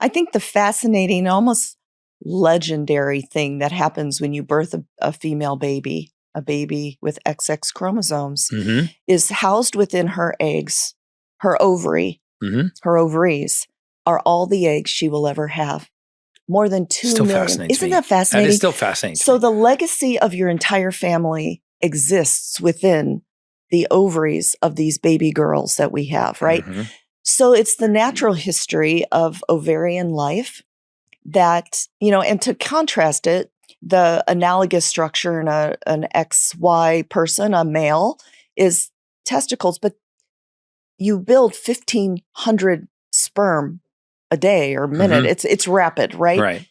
I think the fascinating, almost legendary thing that happens when you birth a female baby, a baby with XX chromosomes, Mm-hmm. is housed within her eggs, her ovary, Mm-hmm. her ovaries are all the eggs she will ever have. More than 2 Still million. fascinates Isn't me. that fascinating? That is still fascinating. So the legacy of your entire family exists within the ovaries of these baby girls that we have, right? Mm-hmm. So it's the natural history of ovarian life that, and to contrast it, the analogous structure in an XY person, a male, is testicles, but you build 1,500 sperm a day or minute. Mm-hmm. It's rapid, right? Right.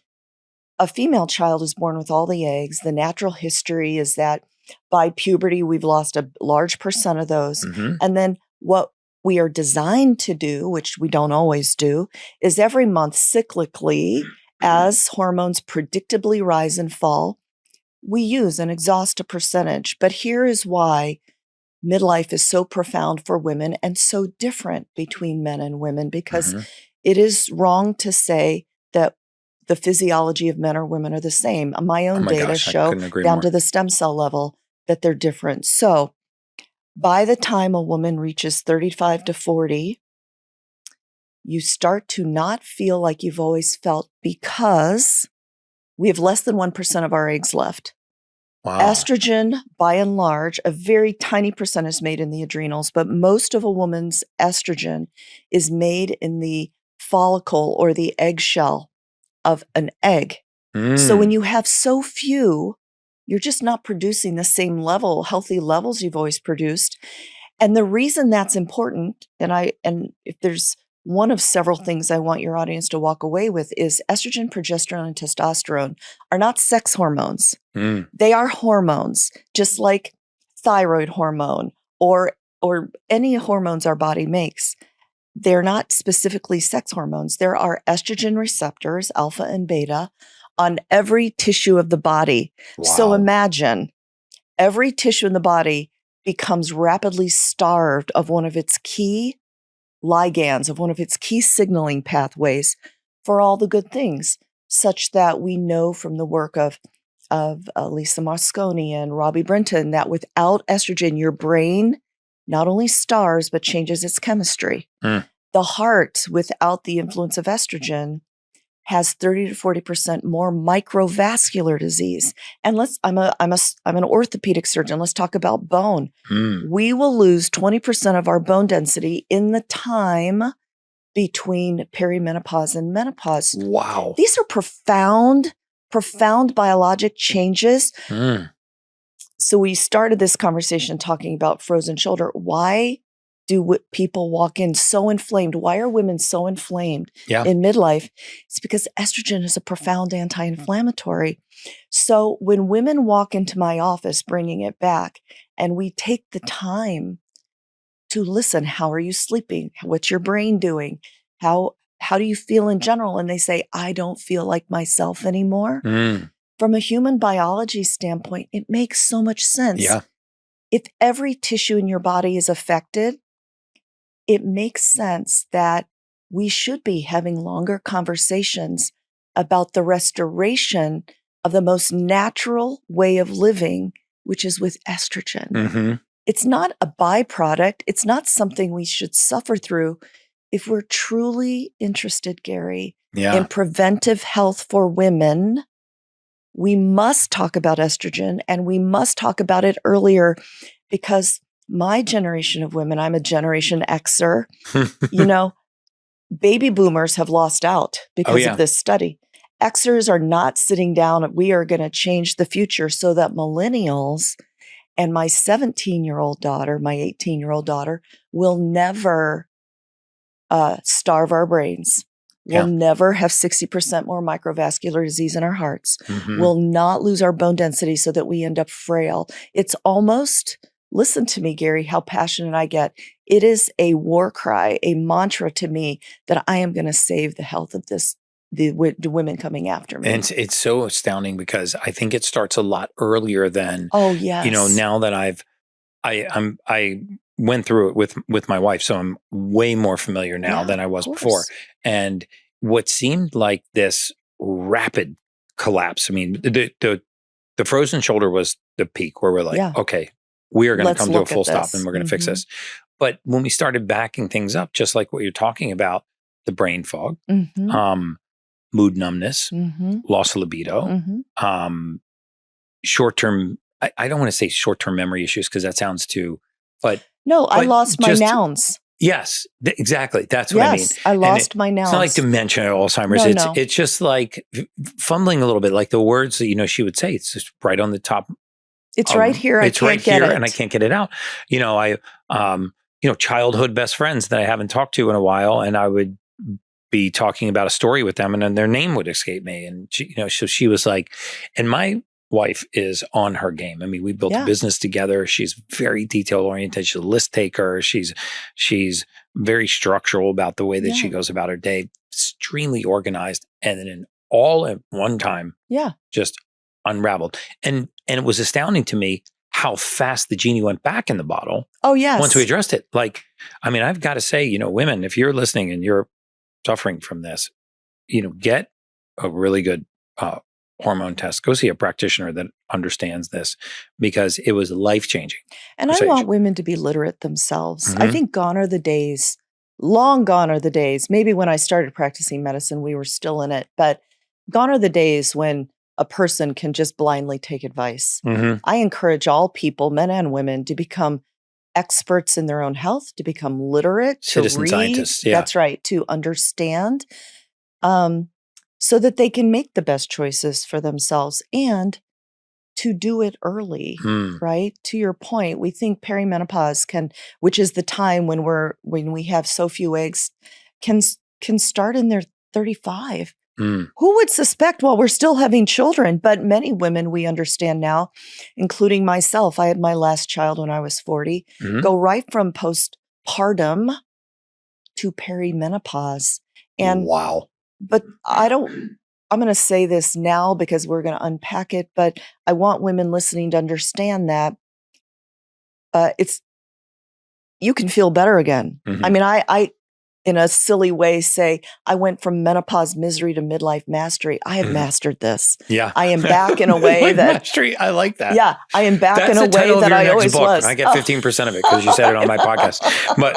A female child is born with all the eggs. The natural history is that by puberty, we've lost a large percent of those. Mm-hmm. And then what we are designed to do, which we don't always do, is every month cyclically, as hormones predictably rise and fall, we use and exhaust a percentage. But here is why midlife is so profound for women and so different between men and women, because Mm-hmm. it is wrong to say that the physiology of men or women are the same. My own data show down to the stem cell level that they're different. So by the time a woman reaches 35 to 40, you start to not feel like you've always felt because we have less than 1% of our eggs left. Wow. Estrogen, by and large, a very tiny percent is made in the adrenals, but most of a woman's estrogen is made in the follicle or the eggshell of an egg. So when you have so few, you're just not producing the same level, healthy levels you've always produced. And the reason that's important, and if there's one of several things I want your audience to walk away with, is estrogen, progesterone, and testosterone are not sex hormones. They are hormones, just like thyroid hormone or any hormones our body makes. They're not specifically sex hormones. There are estrogen receptors, alpha and beta, on every tissue of the body. Wow. So imagine every tissue in the body becomes rapidly starved of one of its key ligands, of one of its key signaling pathways for all the good things, such that we know from the work of Lisa Mosconi and Robbie Brinton that without estrogen, your brain not only starves, but changes its chemistry. The heart, without the influence of estrogen, has 30 to 40% more microvascular disease. And I'm an orthopedic surgeon. Let's talk about bone. We will lose 20% of our bone density in the time between perimenopause and menopause. Wow. These are profound biologic changes. So we started this conversation talking about frozen shoulder. Why do people walk in so inflamed? Why are women so inflamed in midlife? It's because estrogen is a profound anti-inflammatory. So when women walk into my office bringing it back, and we take the time to listen, how are you sleeping? What's your brain doing? How do you feel in general? And they say, I don't feel like myself anymore. From a human biology standpoint, it makes so much sense. Yeah. If every tissue in your body is affected, it makes sense that we should be having longer conversations about the restoration of the most natural way of living, which is with estrogen. It's not a byproduct. It's not something we should suffer through. If we're truly interested, Gary, in preventive health for women, we must talk about estrogen, and we must talk about it earlier, because my generation of women, I'm a Generation Xer, baby boomers have lost out because of this study. Xers are not sitting down. We are going to change the future so that millennials and my 17-year-old daughter, my 18-year-old daughter, will never starve our brains. We'll never have 60% more microvascular disease in our hearts. We'll not lose our bone density so that we end up frail. It's almost, listen to me, Gary, how passionate I get. It is a war cry, a mantra to me that I am going to save the health of the women coming after me. And it's so astounding, because I think it starts a lot earlier than, oh yes, now that I went through it with my wife, so I'm way more familiar now than I was before. And what seemed like this rapid collapse. I mean, the frozen shoulder was the peak where we're like, Yeah. okay, we are going to Let's come to a look at full stop this. and we're going to fix this. But when we started backing things up, just like what you're talking about, the brain fog, mood numbness, loss of libido, short-term, I don't want to say short-term memory issues because that sounds too, but I lost my nouns. Yes, exactly. That's what I mean. I lost my nouns. It's not like dementia or Alzheimer's. It's just like fumbling a little bit, like the words that, she would say. It's just right on the top. It's right here. It's right here and I can't get it out. Childhood best friends that I haven't talked to in a while, and I would be talking about a story with them and then their name would escape me. And so she was like, and my wife is on her game. I mean, we built a business together. She's very detail oriented. She's a list taker. She's very structural about the way that she goes about her day, extremely organized. And then all at one time, just unraveled. And it was astounding to me how fast the genie went back in the bottle. Oh, yes. Once we addressed it. Like, I mean, I've got to say, women, if you're listening and you're suffering from this, get a really good hormone test. Go see a practitioner that understands this because it was life-changing. And I want women to be literate themselves. I think gone are the days, long gone are the days. Maybe when I started practicing medicine, we were still in it, but gone are the days when a person can just blindly take advice. I encourage all people, men and women, to become experts in their own health, to become literate, citizen scientists. Yeah. That's right, to understand, so that they can make the best choices for themselves and to do it early, right? To your point, we think perimenopause which is the time when we have so few eggs, can start in their 35. Who would suspect while we're still having children? But many women, we understand now, including myself, I had my last child when I was 40, go right from postpartum to perimenopause. And wow. But I'm going to say this now because we're going to unpack it, but I want women listening to understand that you can feel better again. I mean, I in a silly way say, I went from menopause misery to midlife mastery. I have mastered this. Yeah. I am back in a way that mastery. I like that. Yeah. I am back in a way that I always was. I get 15% of it because you said it on my podcast. But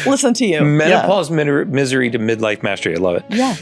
listen to you. Menopause misery to midlife mastery. I love it. Yeah.